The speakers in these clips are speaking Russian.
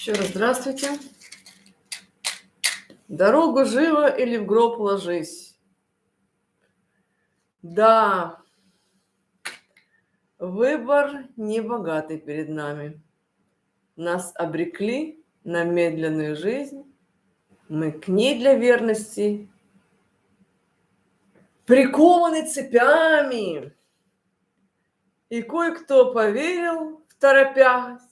Еще раз здравствуйте. Дорогу живо или в гроб ложись. Да, выбор небогатый перед нами. Нас обрекли на медленную жизнь. Мы к ней для верности прикованы цепями. И кое-кто поверил в торопях,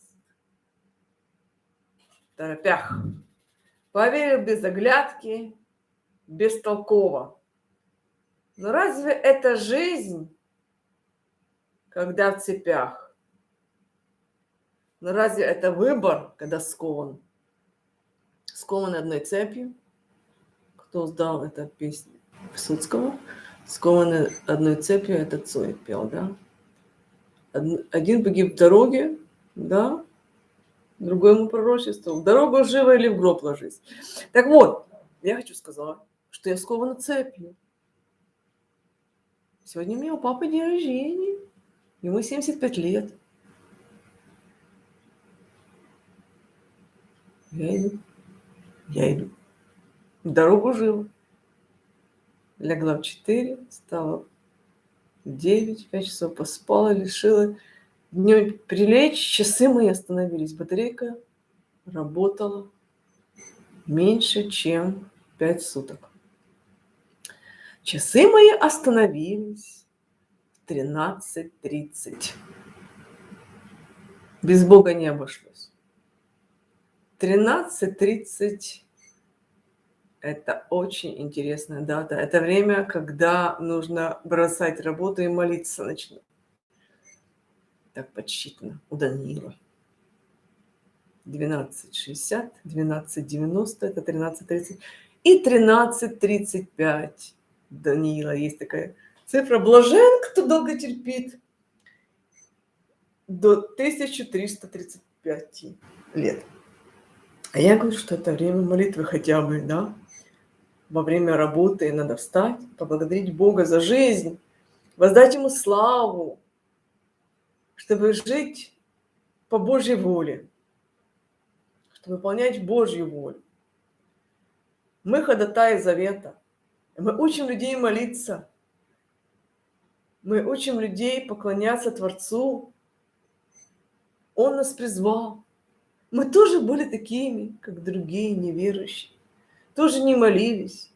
поверил без оглядки, бестолково. Но разве это жизнь, когда в цепях? Но разве это выбор, когда скован? Скован одной цепью. Кто сдал эту песню Высоцкого? Скованы одной цепью, это Цой пел, да? Один погиб в дороге, да? Другой ему пророчествовал. В дорогу живо или в гроб ложись. Так вот, я хочу сказать, что я скована цепью. Сегодня у меня у папы день рождения. Ему 75 лет. Я иду. В дорогу живо. Легла в 4, встала в 9, 5 часов поспала, решила днем прилечь. Часы мои остановились. Батарейка работала меньше, чем 5 суток. Часы мои остановились в 13:30. Без Бога не обошлось. 13:30 – это очень интересная дата. Это время, когда нужно бросать работу и молиться начать. Так подсчитано у Даниила. 12:60, 12:90 – это 13:30. И 13:35 Даниила. Есть такая цифра. Блажен, кто долго терпит. До 1335 лет. А я говорю, что это время молитвы хотя бы, да? Во время работы надо встать, поблагодарить Бога за жизнь, воздать Ему славу, чтобы жить по Божьей воле, чтобы выполнять Божью волю. Мы ходатаи завета. Мы учим людей молиться. Мы учим людей поклоняться Творцу. Он нас призвал. Мы тоже были такими, как другие неверующие. Тоже не молились.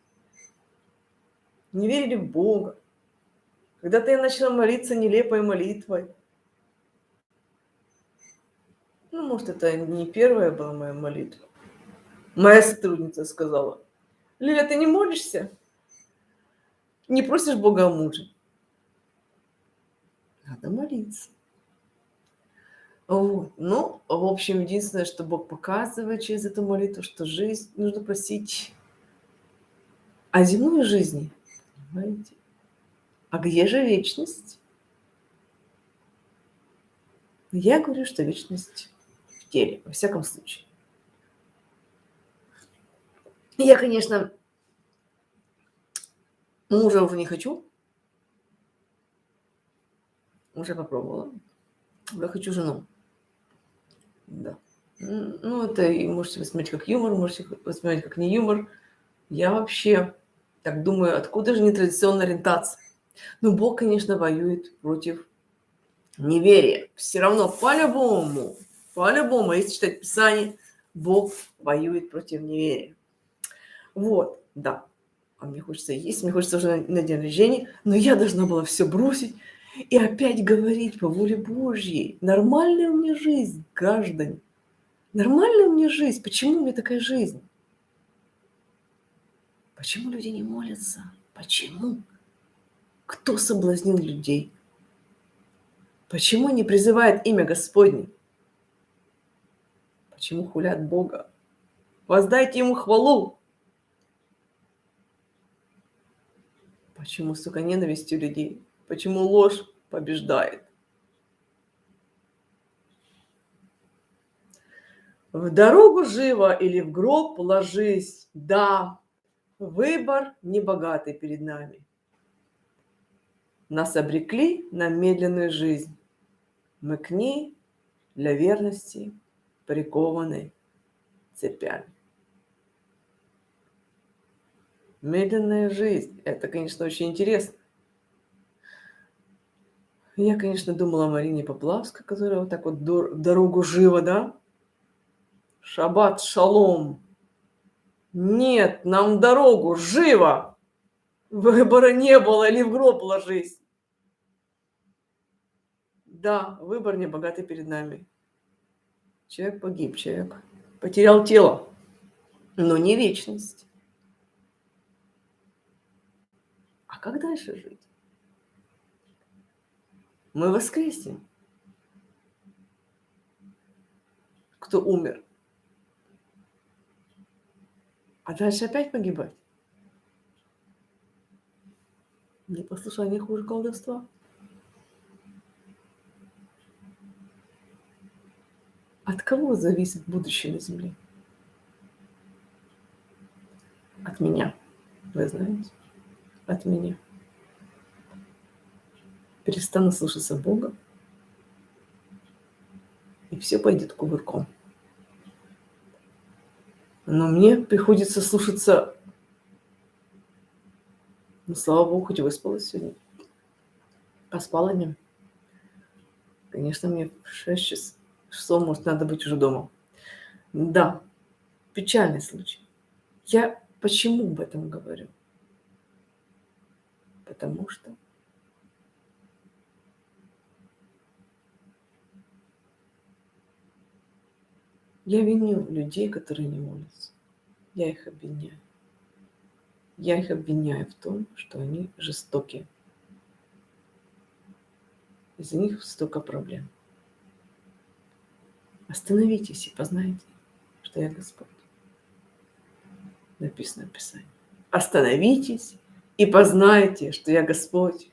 Не верили в Бога. Когда-то я начала молиться нелепой молитвой. Ну, может, это не первая была моя молитва. Моя сотрудница сказала: Лиля, ты не молишься? Не просишь Бога о муже? Надо молиться. Вот. Ну, в общем, единственное, что Бог показывает через эту молитву, что жизнь нужно просить о земной жизни. Понимаете? А где же вечность? Я говорю, что вечность в теле, во всяком случае. Я, конечно, мужа уже не хочу. Уже попробовала. Я хочу жену. Да. Ну, это и можете воспринимать как юмор, можете воспринимать как не юмор. Я вообще так думаю, откуда же нетрадиционная ориентация? Ну, Бог, конечно, воюет против неверия. Все равно по-любому, если читать Писание, Бог воюет против неверия. Вот, да. А мне хочется есть, мне хочется уже на день рождения, но я должна была все бросить и опять говорить по воле Божьей. Нормальная у меня жизнь, граждане. Нормальная у меня жизнь. Почему у меня такая жизнь? Почему люди не молятся? Почему? Кто соблазнил людей? Почему не призывают имя Господне? Почему хулят Бога? Воздайте Ему хвалу. Почему, сука, ненавистью людей? Почему ложь побеждает? В дорогу живо или в гроб ложись. Да, выбор небогатый перед нами. Нас обрекли на медленную жизнь. Мы к ней для верности прикованы цепями. Медленная жизнь. Это, конечно, очень интересно. Я, конечно, думала о Марине Поплавской, которая вот так вот дорогу живо, да? Шаббат шалом. Нет, нам дорогу живо. Выбора не было, или в гроб ложись. Да, выбор небогатый перед нами. Человек погиб, человек потерял тело, но не вечность. А как дальше жить? Мы воскреснем. Кто умер. А дальше опять погибать. Непослушание хуже колдовства. От кого зависит будущее на Земле? От меня. Вы знаете? От меня. Перестану слушаться Бога, и все пойдет кувырком. Но мне приходится слушаться. Ну, слава Богу, хоть выспалась сегодня. Поспала не. Конечно, мне в 6 часов, может, надо быть уже дома. Да, печальный случай. Я почему об этом говорю? Потому что я виню людей, которые не молятся. Я их обвиняю. Я их обвиняю в том, что они жестокие. Из-за них столько проблем. Остановитесь и познайте, что я Господь. Написано в Писании. Остановитесь и познайте, что я Господь.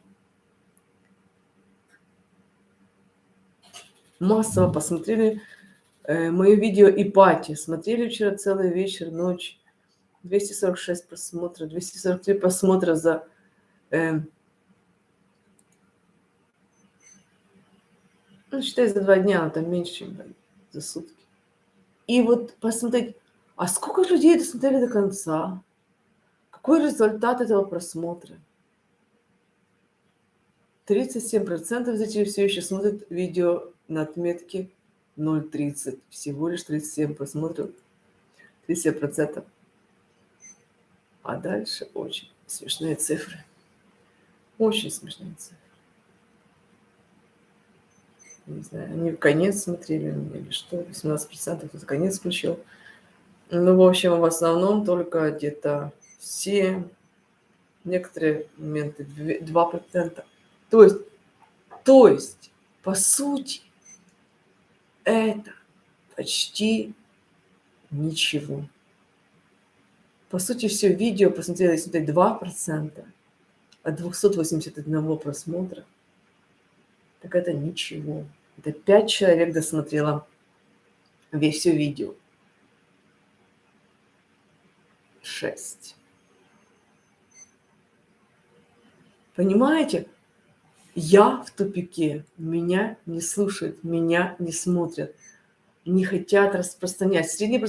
Массово посмотрели мое видео Ипатия. Смотрели вчера целый вечер, ночь. 246 просмотров, 243 просмотра за... считай, за 2 дня, там меньше, чем за сутки. И вот посмотреть, а сколько людей досмотрели до конца? Какой результат этого просмотра? 37% зрителей все еще смотрят видео на отметке 0,30. Всего лишь 37 просмотров. 37%. А дальше очень смешные цифры. Очень смешные цифры. Не знаю, они в конец смотрели или что. 18% кто-то конец включил. Ну, в общем, в основном только где-то 7, некоторые моменты 2%. То есть, по сути, это почти ничего. По сути, все видео посмотрели, если 2% от 281 просмотра, так это ничего. Это 5 человек досмотрело все видео. 6. Понимаете? Я в тупике. Меня не слушают, меня не смотрят. Не хотят распространять. Средняя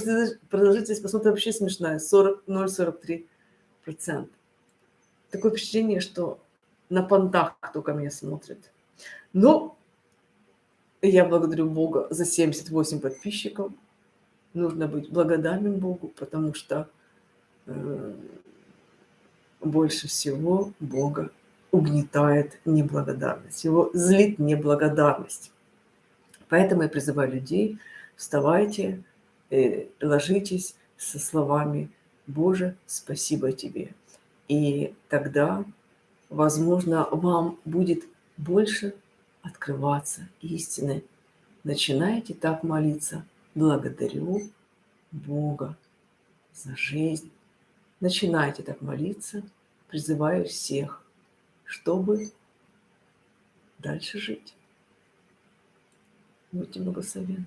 продолжительность просмотра вообще смешная. 0,43%. Такое впечатление, что на понтах только меня смотрят. Но я благодарю Бога за 78 подписчиков. Нужно быть благодарным Богу, потому что больше всего Бога угнетает неблагодарность. Его злит неблагодарность. Поэтому я призываю людей: вставайте, ложитесь со словами: «Боже, спасибо тебе». И тогда, возможно, вам будет больше открываться истины. Начинайте так молиться: благодарю Бога за жизнь. Начинайте так молиться, призываю всех, чтобы дальше жить. Будьте благословенны.